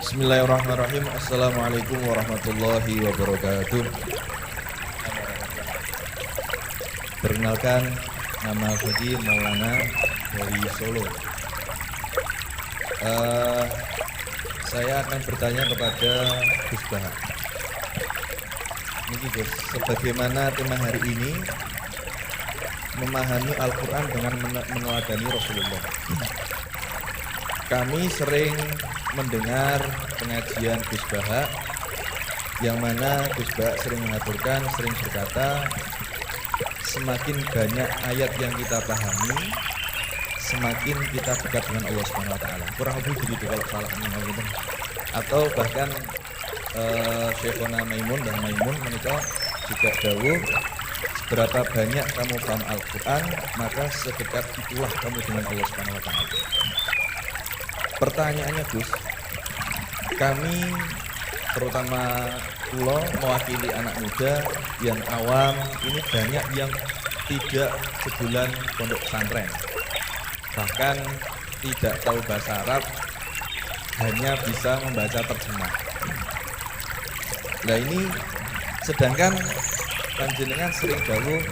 Bismillahirrahmanirrahim. Assalamualaikum warahmatullahi wabarakatuh. Perkenalkan, nama Fadi Maulana dari Solo. Saya akan bertanya kepada Gus Bahak. Ini Gus, sebagaimana tema hari ini memahami Al-Quran dengan meneladani Rasulullah. Kami sering mendengar pengajian Gus Bahak yang mana Gus Bahak sering mengaturkan, sering berkata, semakin banyak ayat yang kita pahami, semakin kita dekat dengan Allah Subhanahu wa taala. Kurang lebih begitu kalau salah gitu. Atau bahkan Syekhona Maimun dan Maimun menikah juga dawuh, seberapa banyak kamu paham Al-Quran, maka sedekat itulah kamu dengan Allah Subhanahu wa taala. Pertanyaannya Gus, kami terutama pulau mewakili anak muda yang awam ini banyak yang tidak sebulan pondok pesantren, bahkan tidak tahu bahasa Arab, hanya bisa membaca terjemah. Nah ini sedangkan panjenengan sering dawuh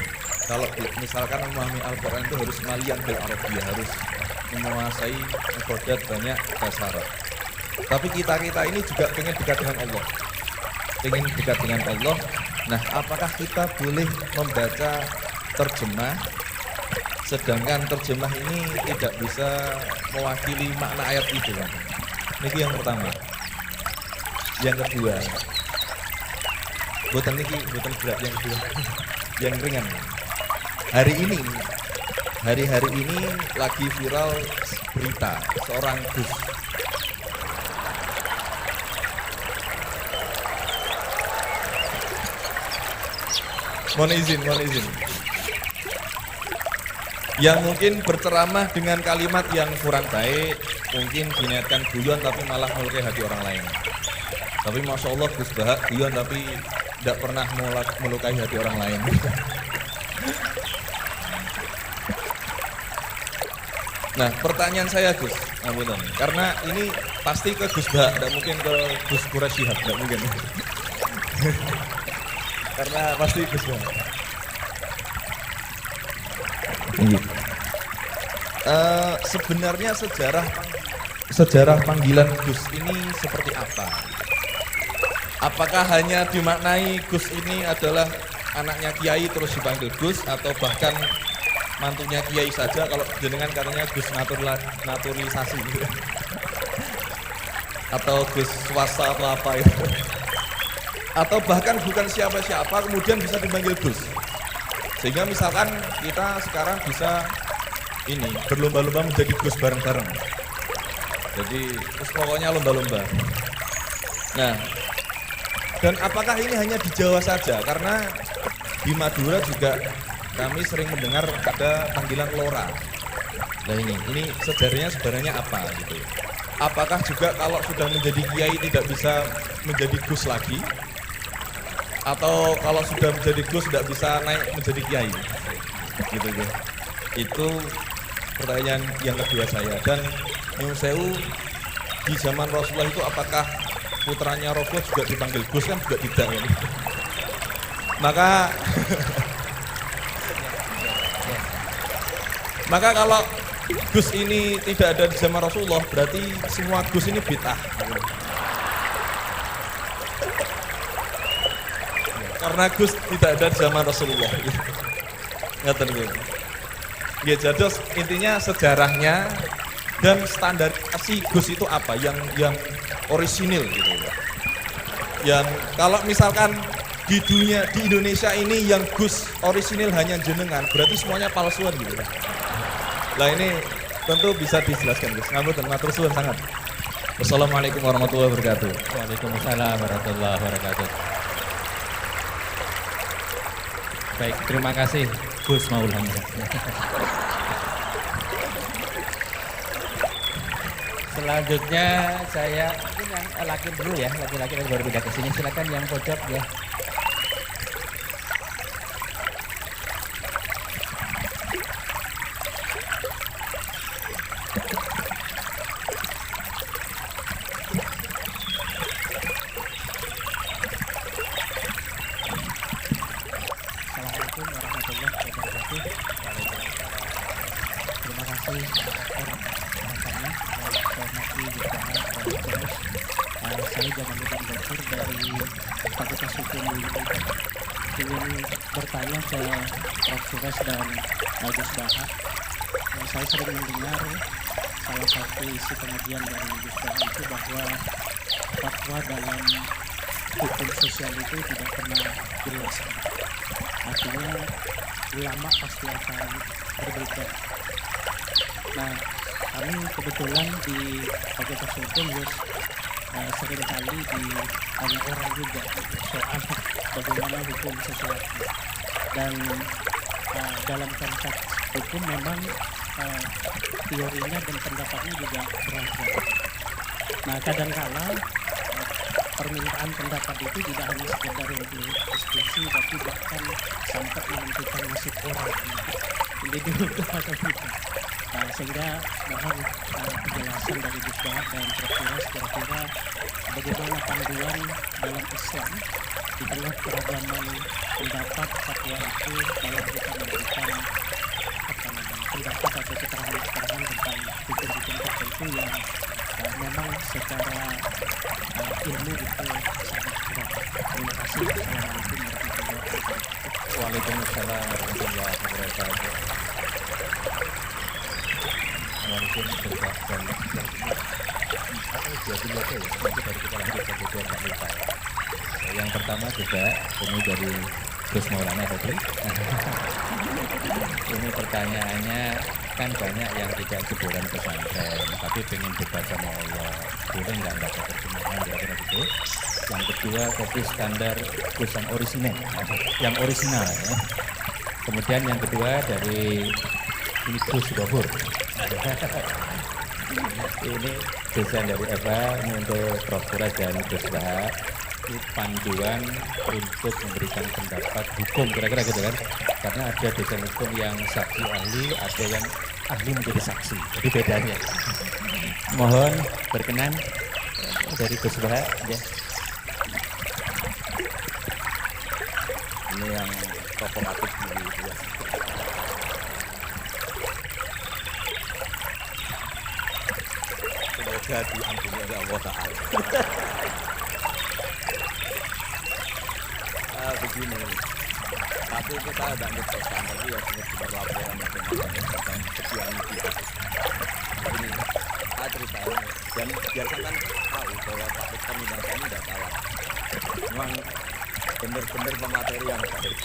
kalau misalkan memahami Al-Quran itu harus malian bil Arabiyah, harus menguasai ibadat banyak bahasa Arab. Tapi kita ini juga pengen dekat dengan Allah, pengen dekat dengan Allah. Nah, apakah kita boleh membaca terjemah, sedangkan terjemah ini tidak bisa mewakili makna ayat itu kan? Ini yang pertama. Yang kedua, buatan berat yang kedua, yang ringan. Hari-hari ini lagi viral berita seorang Gus. Mohon izin. Yang mungkin berceramah dengan kalimat yang kurang baik, mungkin diniatkan guyon tapi malah melukai hati orang lain. Tapi Masya Allah Gus Bahak guyon tapi tidak pernah melukai hati orang lain. Nah, pertanyaan saya Gus, karena ini pasti ke Gus Bahak, tidak mungkin ke Gus Quraisy Shihab, tidak mungkin. Karena pasti Gus Bahak. Sebenarnya sejarah panggilan Gus ini seperti apa? Apakah hanya dimaknai Gus ini adalah anaknya Kiai terus dipanggil Gus, atau bahkan mantunya Kiai saja, kalau jenengan katanya Gus naturalisasi gitu. Atau Gus swasta atau apa itu, atau bahkan bukan siapa-siapa kemudian bisa dipanggil Gus, sehingga misalkan kita sekarang bisa ini berlomba-lomba menjadi Gus bareng-bareng, jadi terus pokoknya lomba-lomba. Nah, dan apakah ini hanya di Jawa saja? Karena di Madura juga kami sering mendengar ada panggilan Lora. Nah ini sejarahnya sebenarnya apa gitu? Apakah juga kalau sudah menjadi Kiai tidak bisa menjadi Gus lagi? Atau kalau sudah menjadi Gus tidak bisa naik menjadi Kiai? Gitu. Itu pertanyaan yang kedua saya. Dan Nyun Sewu, di zaman Rasulullah itu apakah putranya Rasulullah juga dipanggil Gus? Kan juga tidak ya. Maka kalau Gus ini tidak ada di zaman Rasulullah, berarti semua Gus ini bid'ah. Karena Gus tidak ada di zaman Rasulullah. Ngerti gitu. Ya jadi intinya sejarahnya dan standarisasi Gus itu apa yang orisinil gitu. Yang kalau misalkan di Indonesia ini yang Gus orisinil hanya jenengan, berarti semuanya palsuan gitu. Lah ini tentu bisa dijelaskan Gus. Ngapunten matur suwun sangat. Wassalamualaikum warahmatullahi wabarakatuh. Waalaikumsalam warahmatullahi wabarakatuh. Baik, terima kasih Gus Maulana. Selanjutnya saya mungkin yang laki dulu ya, laki-laki yang baru pindah ke sini, silakan yang pojok ya. itu. Ingin bertanya ke Prof. Sures dan Gus Baha. Saya sering mendengar salah satu isi pengajian dari Gus Baha itu bahwa fatwa dalam hukum sosial itu tidak pernah jelas. Artinya ulama pasti akan berbeda. Nah, kami kebetulan di Fakultas Hukum seringkali ditanya orang juga soal bagaimana hukum sesuatu. Dan dalam konteks hukum memang teorinya dan pendapatnya juga beragam. Nah, kadangkala permintaan pendapat itu tidak hanya sekedar untuk diskusi, tapi bahkan sampai menentukan nasib orang. Ini dulu atau tidak. Nah, sehingga mohon penjelasan dari Gus Baha dan Prof. Sures kira-kira bagaimana panduan dalam Islam di tengah keragaman pendapat fatwa itu dalam kita memberikan pendapat atau keterangan-keterangan tentang hukum-hukum tertentu yang memang secara ilmu itu sangat berat. Terima kasih. Assalamualaikum warahmatullahi wabarakatuh. Waalaikumsalam warahmatullahi wabarakatuh. Mungkin juga dan dua dulu aja ya, nanti baru kita lanjut ke kedua Pak Lupa. Yang pertama juga ini dari Gus Maulana tadi. Ini pertanyaannya kan banyak yang tidak jebolan pesantren, tapi pengen debat sama Allah. Boleh nggak dapat terjemahan kira-kira gitu. Yang kedua kopi standar Gus yang original ya. Kemudian yang kedua dari ini Gus Gofur. Ini desain dari Eva ini untuk Prof. Sures dan Gus Baha. Ini panduan untuk memberikan pendapat hukum kira-kira gitu kan, karena ada desain hukum yang saksi ahli, ada yang ahli menjadi saksi, jadi bedanya. Mohon berkenan dari Gus Baha ya. Ini yang kooperatif gitu ya. Semoga diampuni oleh Allah Ta'ala. Begini, tapi itu saya tidak ngertosan, tapi ya seperti laporan macam-macam tentang sekian kita. Begini, saya cerita ini, dan biar kan tahu bahwa Pak Rektor Bidang kami tidak salah. Memang benar-benar pemateri yang baik.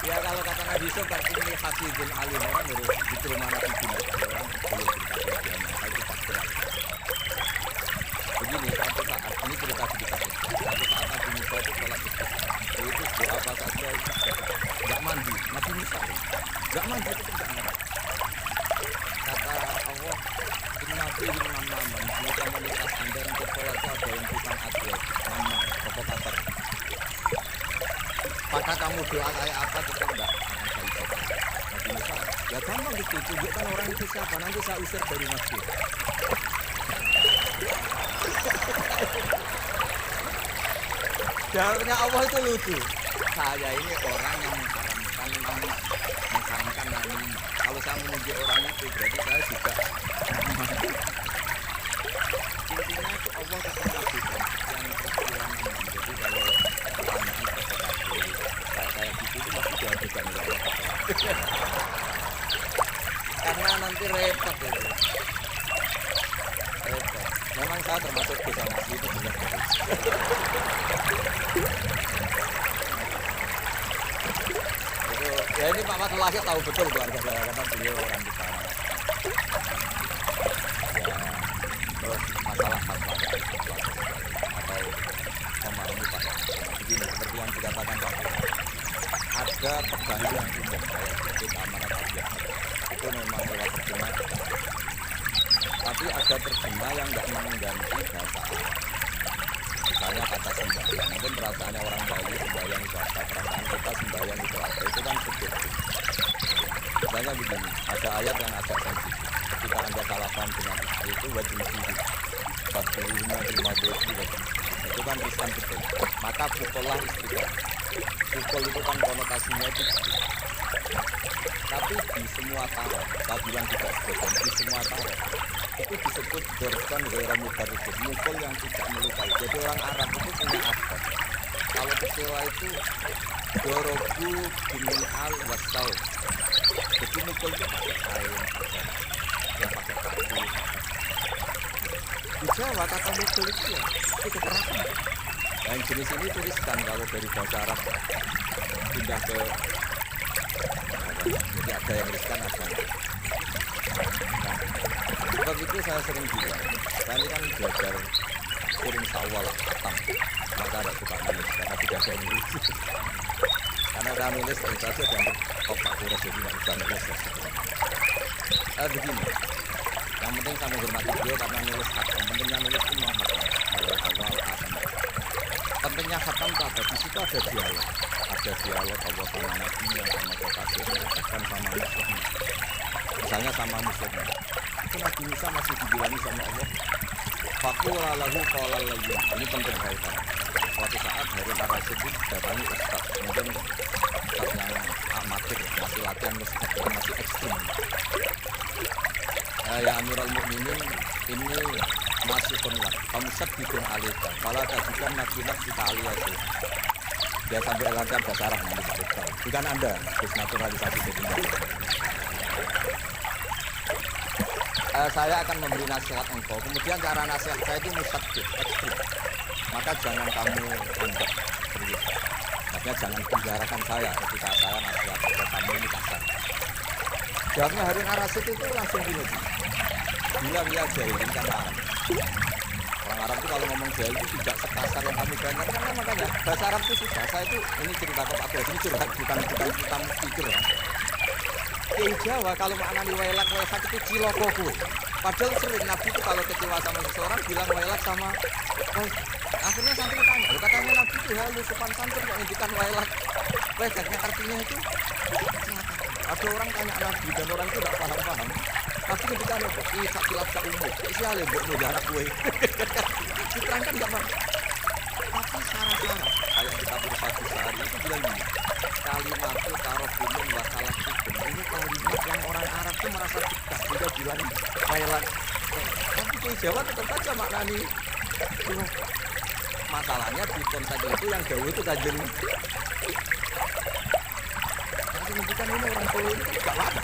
Ya kalau kata Nabi Yusuf berarti ini hafizun alim, orang harus disuruh mana pun orang boleh cerita dia, itu pasti. Begini, satu saat ini cerita sedikit. Satu saat Nabi Musa itu sholat itu doa apa saja itu nggak mandi, Nabi Musa nggak mandi itu tidak mandi. Kata Allah, ini Nabi ini nama-nama, jika menikah Anda untuk sholat itu ada yang bukan adil, nama, provokator. Maka kamu doa kayak apa tetap enggak akan saya ijabah. Nabi Musa, ya gampang gitu, tunjukkan orang itu siapa, nanti saya usir dari masjid. Jawabnya Allah itu lucu. Saya ini orang yang mengharamkan namimah. Kalau saya menunjuk orang itu berarti saya juga namimah. Intinya itu Allah kesengajian yang peristiwa namimah. Jadi kalau pertanyaan provokatif kayak gitu itu pasti jawab juga nih Allah. Karena nanti repot itu. Repot. Memang saya termasuk dosa nabi itu benar. Ya ini Pak Fatullah tahu betul keluarga saya karena beliau orang di sana. Ya, terus masalah fatwa atau memahami fatwa. Begini seperti yang dikatakan Pak, ada pegawai yang umum kayak sebut amanat aja. Itu memang lewat terjemah. Tapi ada terjemah yang nggak mengganti bahasa Arab. Misalnya kata sembahyang, mungkin perasaannya orang Bali sembahyang itu apa, perasaan kita sembahyang itu apa, itu kan subjektif. Misalnya begini, ada ayat yang agak sensitif. Ketika Anda salah paham dengan istri itu wajib sihir. Fadlihuna bilmadosi wajib sihir. Itu kan riskan betul. Maka pukullah istri. Pukul itu kan konotasinya itu begitu. Tapi di semua taraf, saya bilang tidak sebagian, di semua taraf itu disebut dorban ghairu mubarrid, mukul yang tidak melukai. Jadi orang Arab itu punya adat. Kalau kecewa itu dorobu bimin al wasal. Jadi mukul itu pakai kain, yang pakai kayu. Di Jawa kata mukul itu ya itu kekerasan. Dan jenis ini tuliskan kalau dari bahasa Arab pindah ke jadi ada yang tuliskan ada. Nah, sebab itu saya sering bilang, saya ini kan belajar sering sawal khatam, maka ada suka nulis karena tidak saya nulis. Karena saya nulis terus saja dan otak kurang jadi tidak bisa nulis. Begini, yang penting saya menghormati beliau karena nulis khatam. Pentingnya nulis itu memang khatam, dari awal khatam. Pentingnya khatam itu apa? Di situ ada dialog. Ada dialog Allah sama Nabi-nya, sama kekasihnya, bahkan sama musuhnya. Misalnya sama musuhnya. Itu Nabi Musa masih dibilangin sama Allah. Faqula lahu qawlan layyin. Ini penting kaitan. Suatu saat Harun ar-Rasyid datangi ustaz. Kemudian ustaznya amatir, masih latihan ustaz, masih ekstrim. Ya Amirul Mukminin, ini masih kunlah. Kamu sedikit alika. Kalau tajikan nabi-nabi kita aliyasi. Dia sampai lancar bahasa Arab nanti Pak Dokter. Bukan Anda, terus naturalisasi jadi saya akan memberi nasihat engkau. Kemudian cara nasihat saya itu musyadid, ekstrim. Maka jangan kamu anggap serius. Maksudnya jangan penjarakan saya ketika saya nasihat ke kamu ini kasar. Jawabnya Harun ar-Rasyid itu langsung gini. Bilang ya jahilin karena orang Arab itu kalau ngomong jahil itu tidak sekasar yang kamu bayangkan. Karena makanya bahasa Arab itu susah. Saya itu ini cerita ke Pak Bos, ini curhat bukan kita pikir. Di Jawa kalau maknani wailak itu ciloko kuwe. Padahal sering Nabi itu kalau kecewa sama seseorang bilang wailak sama akhirnya santri tanya, katanya Nabi itu halus sopan santun kok ngendikan wailak. Wailaknya artinya itu ada orang tanya Nabi dan orang itu tidak paham-paham. Nabi ketika Nabi, sak kilap sak umur, isi ale mbok jarak kuwe. Diterangkan enggak Pak? Tapi syarat-syarat kayak kita bersatu sehari itu bilang gini, kalimat itu taruh gunung wasalah sukun. Ini kalimat yang orang Arab itu merasa dekat. Dia bilang wailak. Tapi di Jawa tetap saja maknani. Masalahnya di konteks itu yang jauh itu kanjeng. Nanti menunjukkan ini orang Solo ini tidak ada.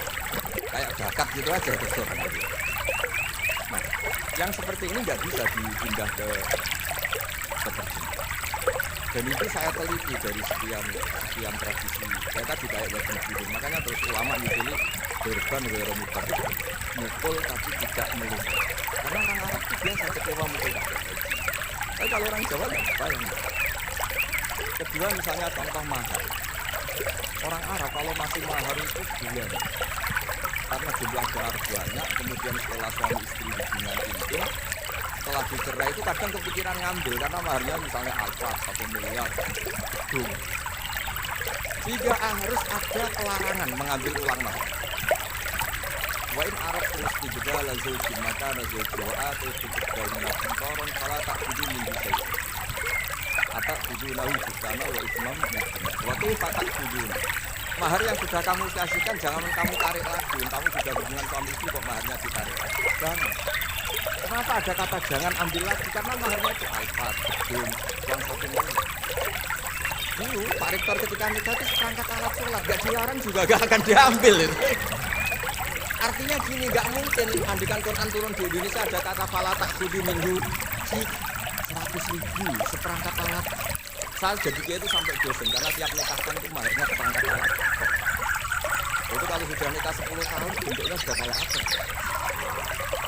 Kayak bakat gitu aja betul. Nah, yang seperti ini nggak bisa dipindah ke seperti ini. Dan itu saya teliti dari sekian tradisi. Saya tadi kayak wajib gitu. Makanya terus ulama di sini dorban ghairu mubarrid, mukul tapi tidak melukai. Karena orang Arab itu biasa kecewa mukul. Tapi kalau orang Jawa apa yang? Kedua misalnya contoh mahar. Orang Arab kalau masih mahar itu bulan. Karena jumlah mahar banyak, kemudian setelah suami istri hubungan intim, setelah dicerai itu kadang kepikiran ngambil karena maharnya misalnya alfat 1 miliar gedung. Tidak harus ada pelarangan mengambil ulang mahar. Wa in arab terus juga lazul maka lazul doa atau cukup dari nasional salah tak jadi minggu atau tujuh lahu bersama wa islam waktu fatak tujuh mahar yang sudah kamu kasihkan jangan kamu tarik lagi. Kamu sudah hubungan suami istri kok maharnya ditarik jangan. Kenapa ada kata jangan ambil lagi? Karena maharnya itu alfat gedung yang 1 miliar. Dulu Pak Rektor ketika nikah itu seperangkat alat sholat gak dilarang juga gak akan diambil itu. Artinya gini, nggak mungkin andikan Quran turun di Indonesia ada kata falatak sudi minggu 100.000 seperangkat alat. Saya jadi kayak itu sampai dosen karena tiap nikahkan itu maharnya seperangkat alat. Itu kalau sudah nikah 10 tahun bentuknya sudah kayak apa?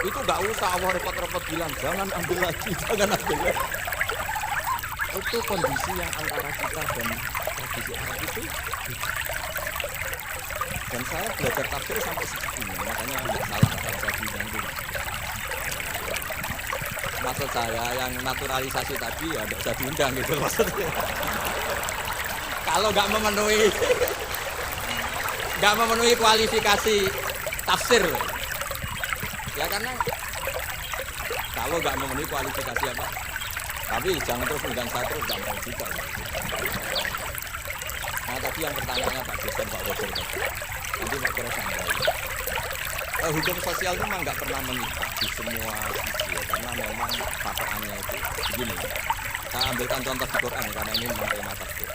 Itu nggak usah Allah repot-repot bilang jangan ambil lagi, jangan ambil lagi. Itu kondisi yang antara kita dan tradisi Arab itu. Dan saya belajar tafsir sampai segini, makanya nggak salah kalau saya diundang dulu. Maksud saya yang naturalisasi tadi ya nggak usah diundang gitu maksudnya. Kalau nggak memenuhi kualifikasi tafsir, ya karena kalau nggak memenuhi kualifikasi apa, tapi jangan terus undang saya terus nggak mau juga. Nah tadi yang pertanyaannya Pak Dosen, Pak Bogor tadi. Nanti Pak Kira sampai. hukum sosial itu memang nggak pernah mengikat di semua sisi ya, karena memang patokannya itu begini. Saya ambilkan contoh di Quran karena ini memang tema tafsir.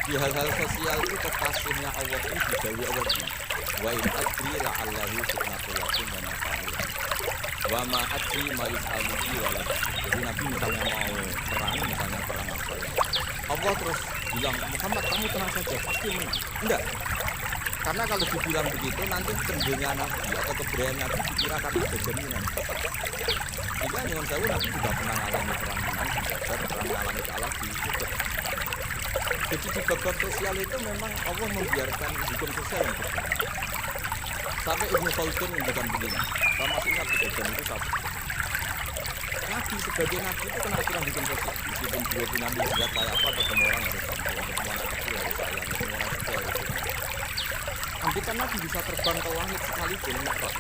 Di hal-hal sosial itu kekasihnya Allah itu didhawuhi Allah ini. Wa in adri la'allahu fitnatul lakum wa mata'un. Wa ma adri ma yus'alu bi wa la. Jadi Nabi misalnya mau perang, misalnya perang apa ya. Allah terus bilang, Muhammad kamu tenang saja, pasti menang. Enggak. Karena kalau dibilang begitu nanti cenderungnya Nabi atau keberanian Nabi dikira karena ada jaminan. Jika nyuwun sewu Nabi juga pernah mengalami perang menang di Badar, pernah mengalami kalah di Uhud. Jadi di bab sosial itu memang Allah membiarkan hukum sosial yang berjalan. Sampai Ibnu Khaldun menunjukkan begini, saya masih ingat kejadian itu satu. Nabi sebagai Nabi itu kena aturan hukum sosial. Meskipun beliau punya mujizat kayak apa, ketemu orang harus sampai, ketemu anak kecil harus sayang, ketemu orang kecil harus sayang. Andaikan Nabi bisa terbang ke langit sekalipun, enggak.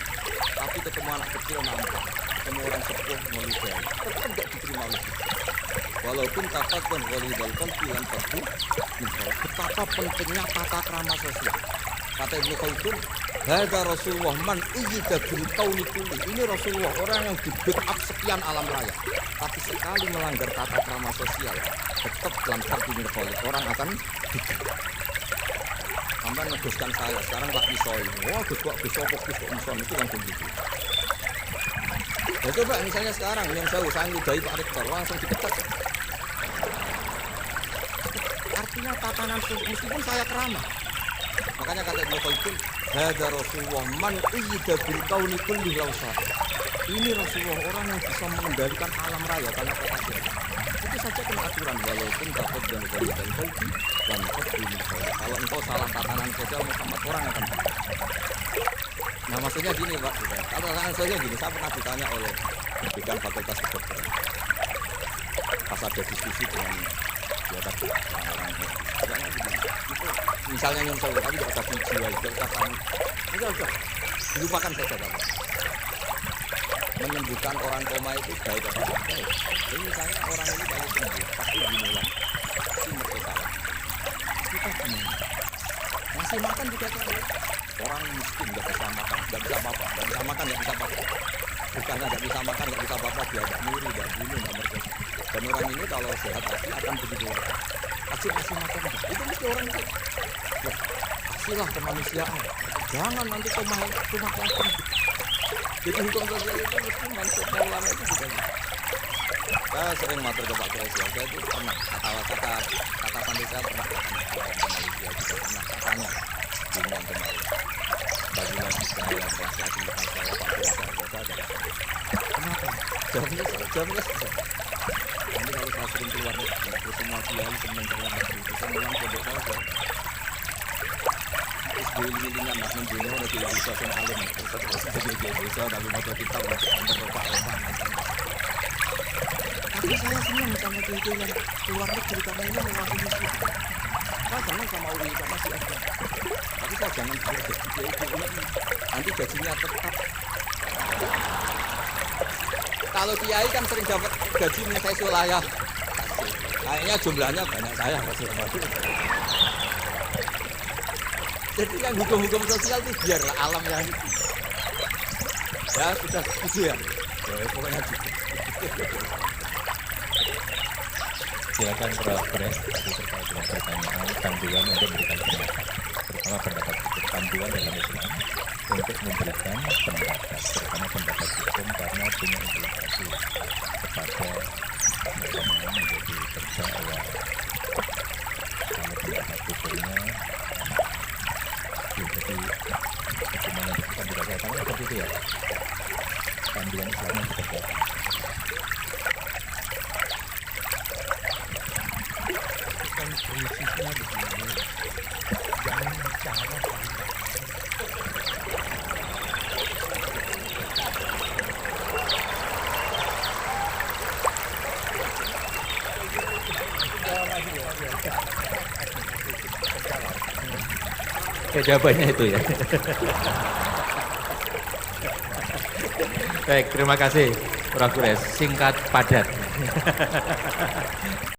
Tapi ketemu anak kecil nampak, ketemu orang sepuh melukai, tetap tidak diterima oleh kita. Walaupun katakan walidal qalbi lan tadu, betapa pentingnya tata krama sosial. Kata Ibnu Khaldun, hadza Rasulullah man uyyida bil qauli kulli. Ini Rasulullah orang yang di-backup sekian alam raya. Tapi sekali melanggar tata krama sosial, tetap dalam tertinggi kholi orang akan Amba negoskan saya, sekarang tak pisoi. Wah, besok muson itu langsung gitu. Ya coba misalnya sekarang, yang saya ludahi Pak Rektor, langsung dipecat. Artinya tatanan meskipun saya keramah. Makanya kata Ibnu Khaldun, hadza Rasulullah man uyyida bil qauli kulli lausa. Ini Rasulullah orang yang bisa mengendalikan alam raya tanpa kekasih. Itu saja kena aturan walaupun takut dan walidal qalbi dan qadri min khawli. Kalau engkau salah tatanan sosial Muhammad orang akan benci. Nah maksudnya gini Pak, kalau tatanan sosial gini, saya pernah ditanya oleh dekan fakultas kedokteran. Pas ada diskusi dengan dia tadi orang itu misalnya yang saya tapi tidak ada jiwa, tidak ada kamu, udah dilupakan saja Bapak. Menyembuhkan orang koma itu baik atau tidak baik. Jadi misalnya orang ini kalau sembuh pasti dinulang, pasti merdeka. Kita gimana? Masih makan juga salah. Orang miskin nggak bisa makan, nggak bisa apa-apa, nggak bisa makan, nggak bisa apa-apa. Bukannya nggak bisa makan, nggak bisa apa-apa, dia nggak nyuri, nggak bunuh, nggak merdeka. Dan orang ini kalau sehat hati akan begitu. Kasih makan, itu mesti orang itu. Ya, kasihlah kemanusiaan. Jangan nanti cuma makan. Jadi hukum sosial itu mesti manusia ulama itu juga. Saya sering matur ke Pak Presiden, saya itu pernah kata santri saya pernah Malaysia juga pernah katanya dengan kemarin. Bagilah saya yang prestasi depan saya Pak Presiden saya. Kenapa? Jawabnya susah. Nanti kalau saya sering keluar negeri, semua kiai senang keluar negeri, saya bilang pondok saya. Gilingan nak menjual nanti bisa sama alim terus bisa tapi mau kita berapa tapi saya senang sama kiai yang keluar negeri karena ini mewakili Islam. Saya senang sama UI karena masih ada. Tapi saya jangan jadi kiai nanti gajinya tetap. Kalau kiai kan sering dapat gaji menyelesaikan wilayah. Kayaknya jumlahnya banyak saya masih. Jadi yang hukum-hukum sosial itu biarlah alam yang itu. Ya sudah setuju ya. Ya pokoknya gitu. Silakan Prof. Pres terkait dengan pertanyaan panduan untuk memberikan pendapat, terutama pendapat panduan dalam Islam untuk memberikan pendapat, terutama pendapat hukum karena punya implikasi kepada menjadi terdakwa. Kalau pendapat hukumnya jadi hukuman yang diberikan tidak saya tahu seperti itu ya, panduan Islam yang ditegakkan. Kan prinsipnya begini, jangan bicara Jawabannya itu ya. Baik, terima kasih Prof. Pres. Singkat padat.